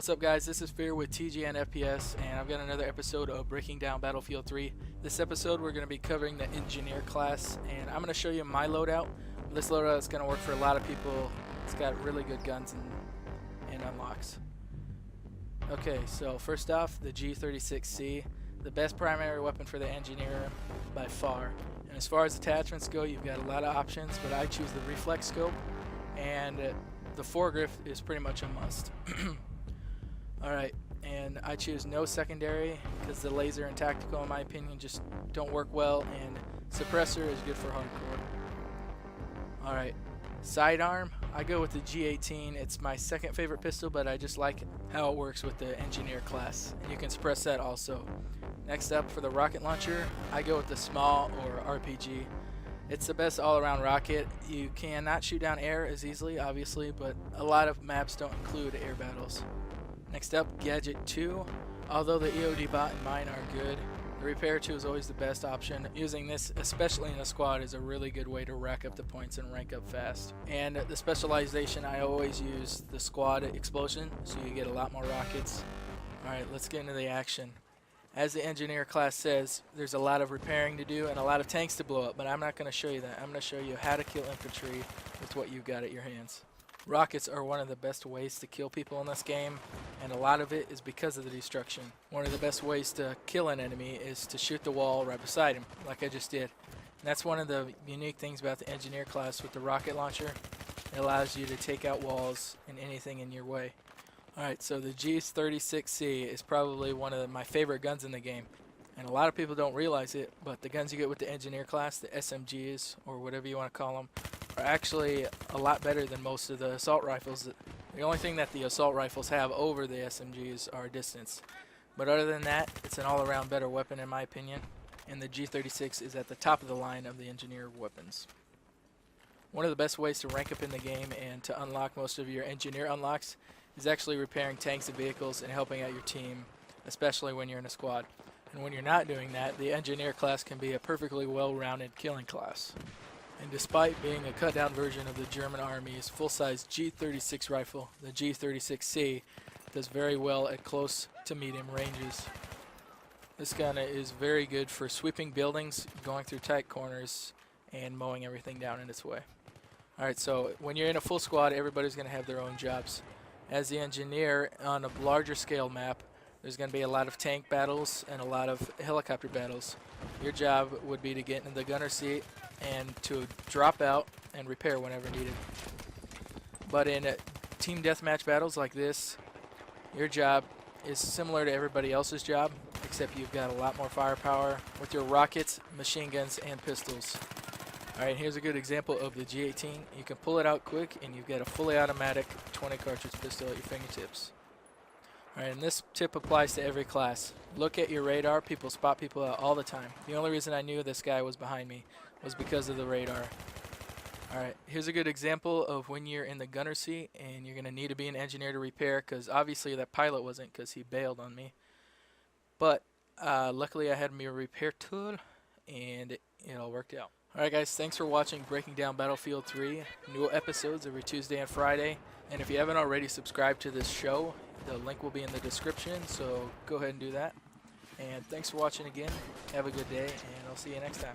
What's up guys, this is Fear with tgnFPS and I've got another episode of Breaking Down Battlefield 3. This episode we're going to be covering the Engineer class and I'm going to show you my loadout. This loadout is going to work for a lot of people. It's got really good guns and unlocks. Okay, so first off, the G36C, the best primary weapon for the Engineer by far. And as far as attachments go, you've got a lot of options, but I choose the reflex scope and the foregrip is pretty much a must. Alright, and I choose no secondary because the laser and tactical in my opinion just don't work well, and suppressor is good for hardcore. Alright, sidearm, I go with the G18. It's my second favorite pistol, but I just like how it works with the Engineer class, and you can suppress that also. Next up, for the rocket launcher, I go with the small or RPG. It's the best all-around rocket. You cannot shoot down air as easily, obviously, but a lot of maps don't include air battles. Next up, Gadget 2. Although the EOD bot and mine are good, the Repair 2 is always the best option. Using this, especially in a squad, is a really good way to rack up the points and rank up fast. And the specialization, I always use the squad explosion, so you get a lot more rockets. Alright, let's get into the action. As the Engineer class says, there's a lot of repairing to do and a lot of tanks to blow up, but I'm not going to show you that. I'm going to show you how to kill infantry with what you've got at your hands. Rockets are one of the best ways to kill people in this game, and a lot of it is because of the destruction. One of the best ways to kill an enemy is to shoot the wall right beside him, like I just did. And that's one of the unique things about the Engineer class with the rocket launcher. It allows you to take out walls and anything in your way. Alright, so the G36C is probably one of my favorite guns in the game. And a lot of people don't realize it, but the guns you get with the Engineer class, the SMGs, or whatever you want to call them, are actually a lot better than most of the assault rifles. The only thing that the assault rifles have over the SMGs are distance. But other than that, it's an all-around better weapon in my opinion. And the G36 is at the top of the line of the Engineer weapons. One of the best ways to rank up in the game and to unlock most of your Engineer unlocks is actually repairing tanks and vehicles and helping out your team, especially when you're in a squad. And when you're not doing that, the Engineer class can be a perfectly well-rounded killing class. And despite being a cut-down version of the German Army's full-size G36 rifle, the G36C does very well at close to medium ranges. This gun is very good for sweeping buildings, going through tight corners, and mowing everything down in its way. Alright, so when you're in a full squad, everybody's going to have their own jobs. As the Engineer on a larger scale map, there's going to be a lot of tank battles and a lot of helicopter battles. Your job would be to get in the gunner seat and to drop out and repair whenever needed. But in team deathmatch battles like this, your job is similar to everybody else's job, except you've got a lot more firepower with your rockets, machine guns, and pistols. Alright, here's a good example of the G18. You can pull it out quick and you've got a fully automatic 20 cartridge pistol at your fingertips. Alright, and this tip applies to every class. Look at your radar. People spot people out all the time. The only reason I knew this guy was behind me was because of the radar. Alright, here's a good example of when you're in the gunner seat and you're going to need to be an Engineer to repair, because obviously that pilot wasn't, because he bailed on me. But luckily I had my repair tool and it all worked out. Alright guys, thanks for watching Breaking Down Battlefield 3. New episodes every Tuesday and Friday. And if you haven't already subscribed to this show, the link will be in the description, so go ahead and do that. And thanks for watching again. Have a good day, and I'll see you next time.